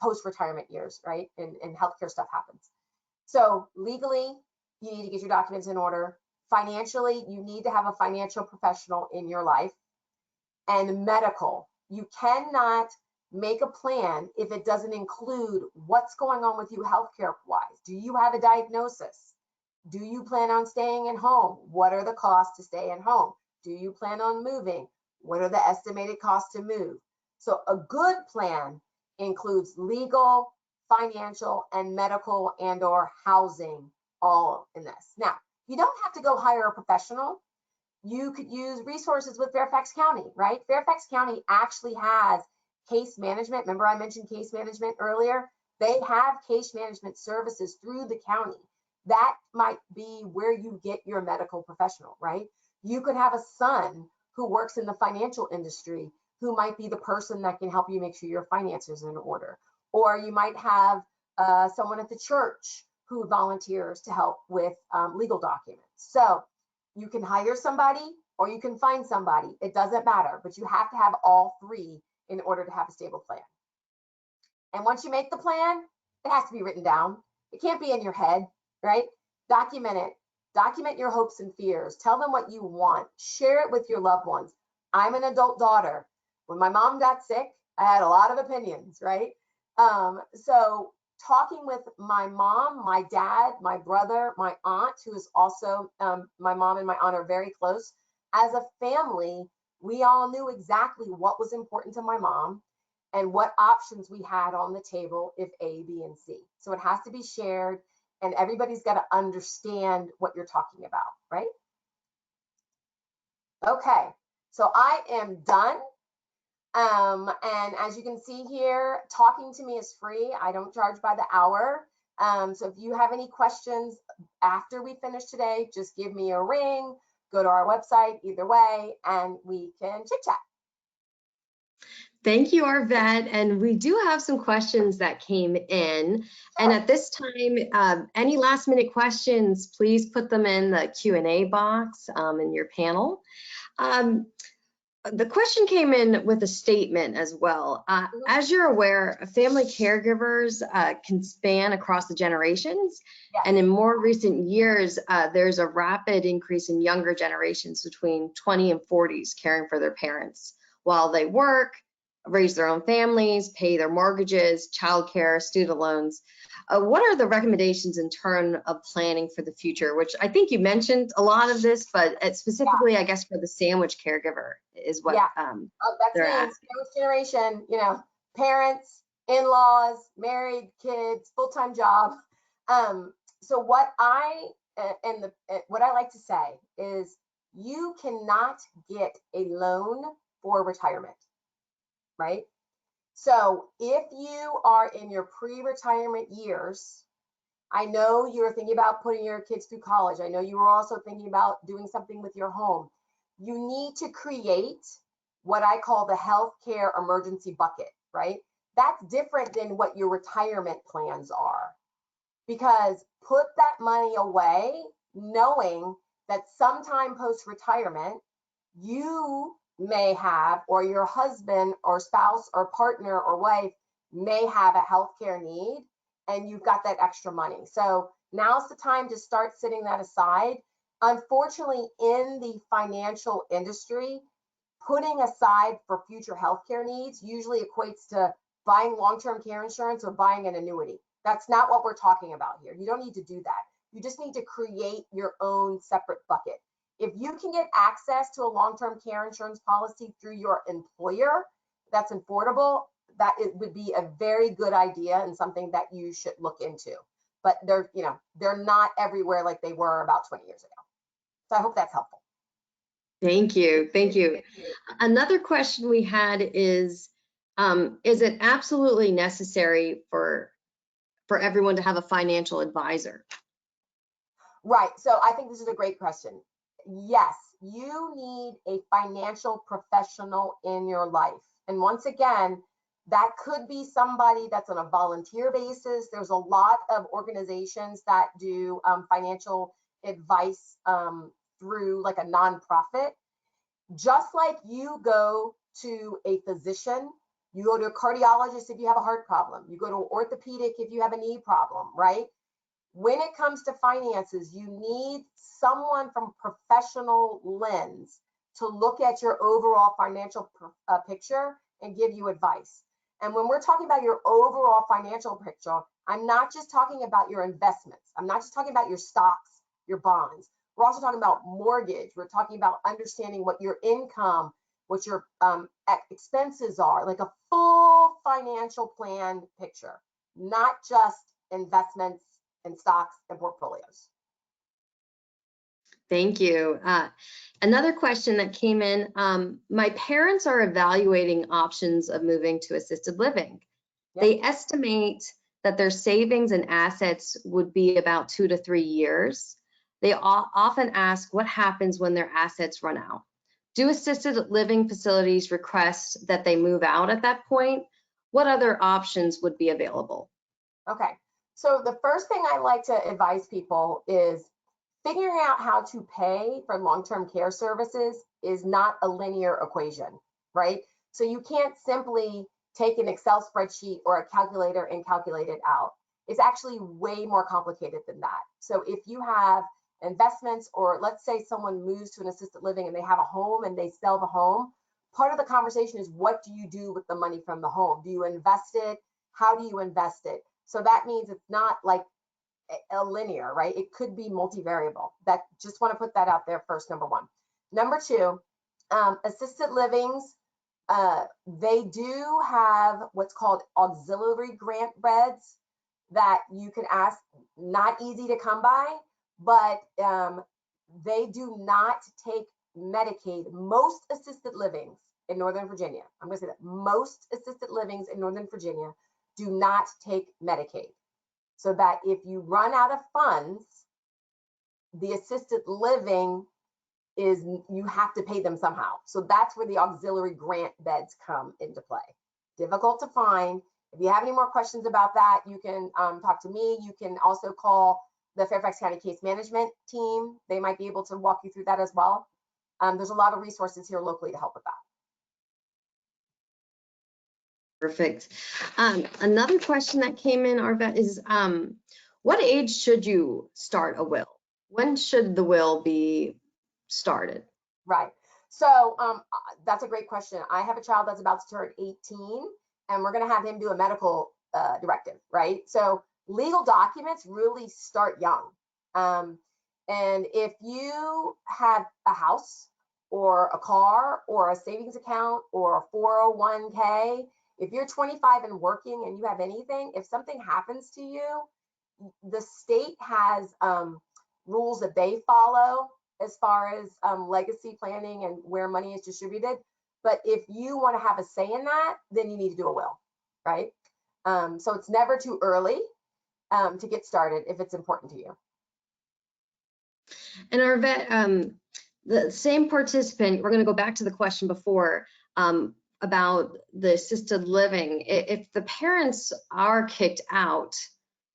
post-retirement years, right? And healthcare stuff happens. So legally, you need to get your documents in order. Financially, you need to have a financial professional in your life. And medical, you cannot make a plan if it doesn't include what's going on with you healthcare wise. Do you have a diagnosis? Do you plan on staying at home? What are the costs to stay at home? Do you plan on moving? What are the estimated costs to move? So a good plan includes legal, financial, and medical and or housing all in this. Now, you don't have to go hire a professional. You could use resources with Fairfax County, right? Fairfax County actually has case management. Remember I mentioned case management earlier? They have case management services through the county. That might be where you get your medical professional, right? You could have a son who works in the financial industry who might be the person that can help you make sure your finances are in order. Or you might have someone at the church who volunteers to help with legal documents. So you can hire somebody or you can find somebody. It doesn't matter, but you have to have all three in order to have a stable plan. And once you make the plan, it has to be written down. It can't be in your head, right? Document it. Document your hopes and fears. Tell them what you want. Share it with your loved ones. I'm an adult daughter. When my mom got sick, I had a lot of opinions, right? So talking with my mom, my dad, my brother, my aunt, who is also, my mom and my aunt are very close. As a family, we all knew exactly what was important to my mom and what options we had on the table if A, B, and C. So it has to be shared and everybody's got to understand what you're talking about, right? Okay, so I am done. And as you can see here, talking to me is free. I don't charge by the hour. So if you have any questions after we finish today, just give me a ring, go to our website, either way, and we can chit chat. Thank you, Arvette. And we do have some questions that came in. And at this time, any last minute questions, please put them in the Q&A box in your panel. the question came in with a statement as well. As you're aware, family caregivers can span across the generations. Yes. And in more recent years, there's a rapid increase in younger generations between 20 and 40s caring for their parents while they work, raise their own families, pay their mortgages, childcare, student loans. What are the recommendations in terms of planning for the future? Which I think you mentioned a lot of this, but specifically, I guess, for the sandwich caregiver is what that's they're me, asking. sandwich generation, you know, parents, in-laws, married, kids, full-time job. So what I like to say is you cannot get a loan for retirement, right? So if you are in your pre-retirement years, I know you're thinking about putting your kids through college. I know you were also thinking about doing something with your home. You need to create what I call the healthcare emergency bucket, right? That's different than what your retirement plans are. Because put that money away knowing that sometime post-retirement, you may have, or your husband or spouse or partner or wife may have a healthcare need, and you've got that extra money. So now's the time to start setting that aside. Unfortunately, in the financial industry, putting aside for future healthcare needs usually equates to buying long-term care insurance or buying an annuity. That's not what we're talking about here. You don't need to do that. You just need to create your own separate bucket. If you can get access to a long-term care insurance policy through your employer that's affordable, that it would be a very good idea and something that you should look into. But they're not everywhere like they were about 20 years ago. So I hope that's helpful. Thank you. Thank you. Another question we had is it absolutely necessary for everyone to have a financial advisor? Right. So I think this is a great question. Yes, you need a financial professional in your life. And once again, that could be somebody that's on a volunteer basis. There's a lot of organizations that do financial advice through like a nonprofit. Just like you go to a physician, you go to a cardiologist if you have a heart problem, you go to an orthopedic if you have a knee problem, right? When it comes to finances, you need someone from professional lens to look at your overall financial picture and give you advice. And when we're talking about your overall financial picture, I'm not just talking about your investments. I'm not just talking about your stocks, your bonds. We're also talking about mortgage. We're talking about understanding what your income, what your expenses are, like a full financial plan picture, not just investments and stocks and portfolios. Thank you. Another question that came in, my parents are evaluating options of moving to assisted living. Yep. They estimate that their savings and assets would be about 2 to 3 years. They often ask what happens when their assets run out. Do assisted living facilities request that they move out at that point? What other options would be available? Okay, so the first thing I like to advise people is figuring out how to pay for long-term care services is not a linear equation, right? So you can't simply take an Excel spreadsheet or a calculator and calculate it out. It's actually way more complicated than that. So if you have investments, or let's say someone moves to an assisted living and they have a home and they sell the home, part of the conversation is what do you do with the money from the home? Do you invest it? How do you invest it? So that means it's not like a linear, right? It could be multivariable. That, just want to put that out there first, number one. Number two, assisted livings, they do have what's called auxiliary grant beds that you can ask, not easy to come by, but they do not take Medicaid. Most assisted livings in Northern Virginia, I'm going to say that most assisted livings in Northern Virginia do not take Medicaid. So that if you run out of funds, the assisted living is, you have to pay them somehow. So that's where the auxiliary grant beds come into play. Difficult to find. If you have any more questions about that, you can talk to me. You can also call the Fairfax County Case Management team. They might be able to walk you through that as well. There's a lot of resources here locally to help with that. Perfect. Another question that came in, Arvette, is what age should you start a will? When should the will be started? Right. So that's a great question. I have a child that's about to turn 18, and we're going to have him do a medical directive, right? So legal documents really start young. And if you have a house or a car or a savings account or a 401k, if you're 25 and working and you have anything, if something happens to you, the state has rules that they follow as far as legacy planning and where money is distributed. But if you want to have a say in that, then you need to do a will, right? So it's never too early to get started if it's important to you. And Arvette, the same participant, we're going to go back to the question before about the assisted living. If the parents are kicked out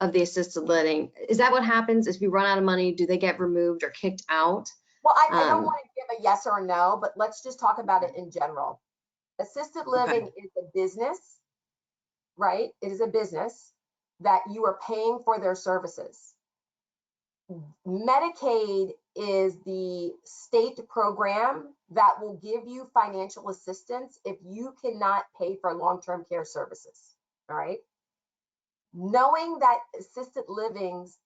of the assisted living, is that what happens? If we run out of money, do they get removed or kicked out? Well, I don't want to give a yes or a no, but let's just talk about it in general. Assisted living is a business, right? It is a business that you are paying for their services. Medicaid is the state program that will give you financial assistance if you cannot pay for long-term care services, all right? Knowing that assisted livings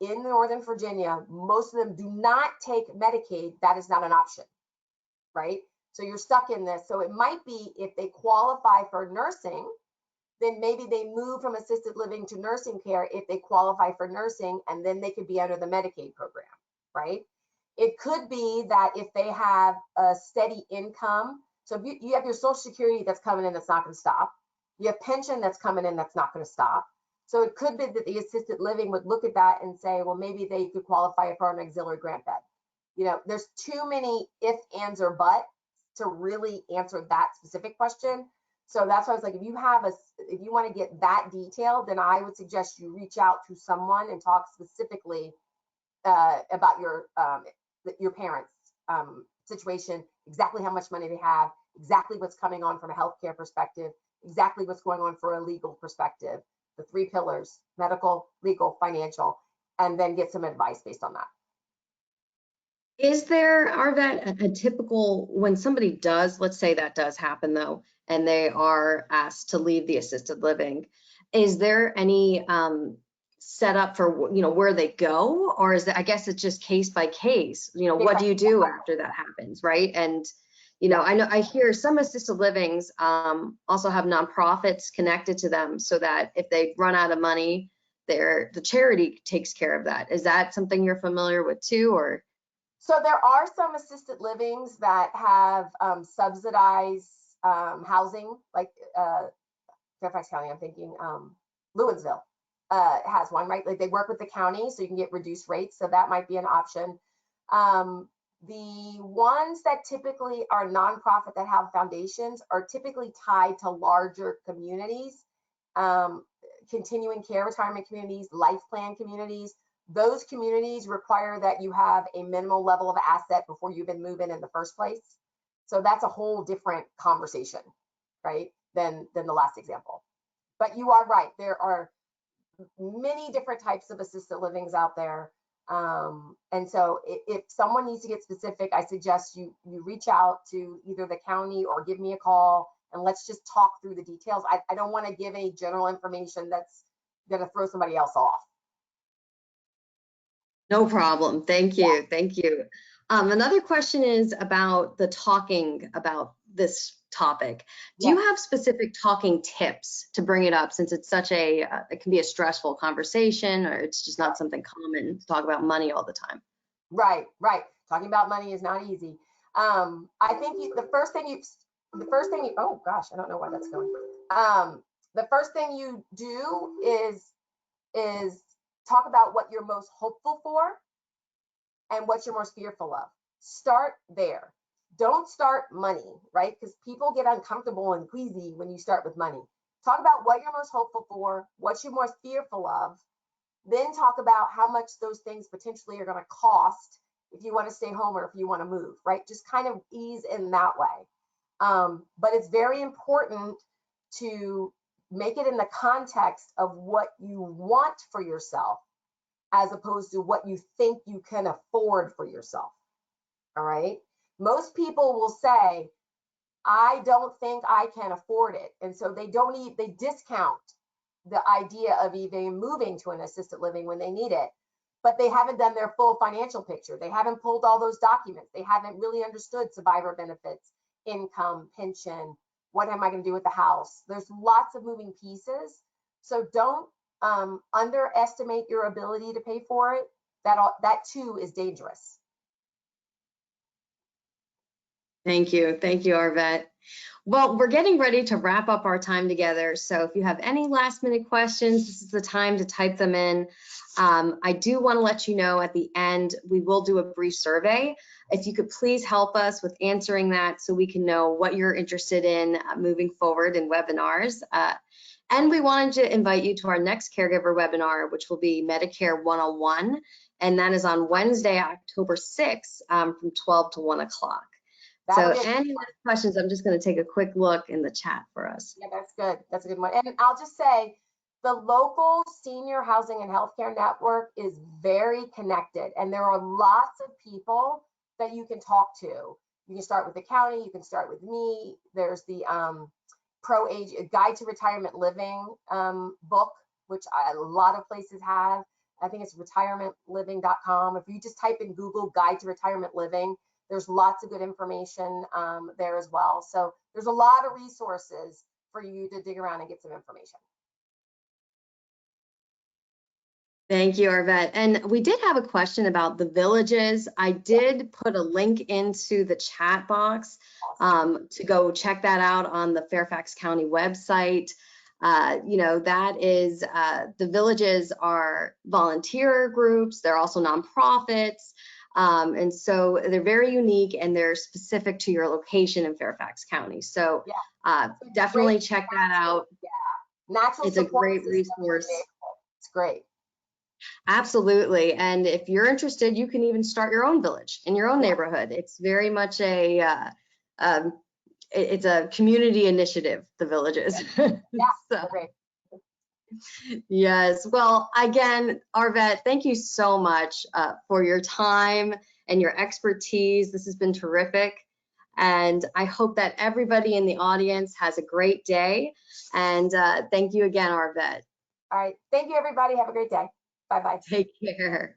in Northern Virginia, most of them do not take Medicaid, that is not an option, right? So you're stuck in this. So it might be if they qualify for nursing, then maybe they move from assisted living to nursing care if they qualify for nursing, and then they could be under the Medicaid program, right? It could be that if they have a steady income, so if you have your Social Security that's coming in that's not going to stop, you have pension that's coming in that's not going to stop. So it could be that the assisted living would look at that and say, well, maybe they could qualify for an auxiliary grant bed. You know, there's too many if, ands, or but to really answer that specific question. So that's why I was like, if you want to get that detailed, then I would suggest you reach out to someone and talk specifically about your parents' situation, exactly how much money they have, exactly what's coming on from a healthcare perspective, exactly what's going on for a legal perspective, the 3 pillars: medical, legal, financial, and then get some advice based on that. Is there, Arvette, a typical, when somebody does, let's say that does happen though, and they are asked to leave the assisted living, is there any setup for, you know, where they go? Or is that, I guess it's just case by case, you know, what do you do after that happens, right? And, you know, I hear some assisted livings also have nonprofits connected to them so that if they run out of money, the charity takes care of that. Is that something you're familiar with too, or? So there are some assisted livings that have subsidized housing, like Fairfax County, I'm thinking Lewisville has one, right? Like they work with the county so you can get reduced rates. So that might be an option. The ones that typically are nonprofit that have foundations are typically tied to larger communities, continuing care retirement communities, life plan communities. Those communities require that you have a minimal level of asset before you even move in the first place. So that's a whole different conversation, right, than the last example. But you are right. There are many different types of assisted livings out there. And so if someone needs to get specific, I suggest you reach out to either the county or give me a call, and let's just talk through the details. I don't want to give any general information that's going to throw somebody else off. No problem. Thank you. Yeah. Thank you. Another question is about the talking about this topic. Do you have specific talking tips to bring it up, since it's such it can be a stressful conversation, or it's just not something common to talk about money all the time? Right. Talking about money is not easy. I think the first thing you, oh gosh, I don't know why that's going. The first thing you do is talk about what you're most hopeful for and what you're most fearful of. Start there. Don't start money, right? Because people get uncomfortable and queasy when you start with money. Talk about what you're most hopeful for, what you're most fearful of, then talk about how much those things potentially are going to cost if you want to stay home or if you want to move, right? Just kind of ease in that way. But it's very important to make it in the context of what you want for yourself, as opposed to what you think you can afford for yourself. All right. Most people will say, I don't think I can afford it. And so they discount the idea of even moving to an assisted living when they need it, but they haven't done their full financial picture. They haven't pulled all those documents. They haven't really understood survivor benefits, income, pension. What am I going to do with the house? There's lots of moving pieces. So don't underestimate your ability to pay for it. That too is dangerous. Thank you. Thank you, Arvette. Well, we're getting ready to wrap up our time together. So if you have any last minute questions, this is the time to type them in. I do want to let you know at the end, we will do a brief survey. If you could please help us with answering that so we can know what you're interested in moving forward in webinars. And we wanted to invite you to our next caregiver webinar, which will be Medicare 101. And that is on Wednesday, October 6th from 12 to 1 o'clock. So any last questions, I'm just going to take a quick look in the chat for us. Yeah, that's good. That's a good one. And I'll just say, the local senior housing and healthcare network is very connected, and there are lots of people that you can talk to. You can start with the county, you can start with me. There's the Pro-Age Guide to Retirement Living book, which a lot of places have. I think it's retirementliving.com. If you just type in Google Guide to Retirement Living, there's lots of good information there as well. So there's a lot of resources for you to dig around and get some information. Thank you, Arvette. And we did have a question about the villages. I did put a link into the chat box to go check that out on the Fairfax County website. You know, that is, the villages are volunteer groups. They're also nonprofits. And so they're very unique and they're specific to your location in Fairfax County. So definitely check that out. Yeah, natural it's a great resource. It's great. Absolutely. And if you're interested, you can even start your own village in your own neighborhood. It's very much a, it's a community initiative, the villages. Yeah, so, great. Yes. Well, again, Arvette, thank you so much for your time and your expertise. This has been terrific. And I hope that everybody in the audience has a great day. And thank you again, Arvette. All right. Thank you, everybody. Have a great day. Bye-bye. Take care.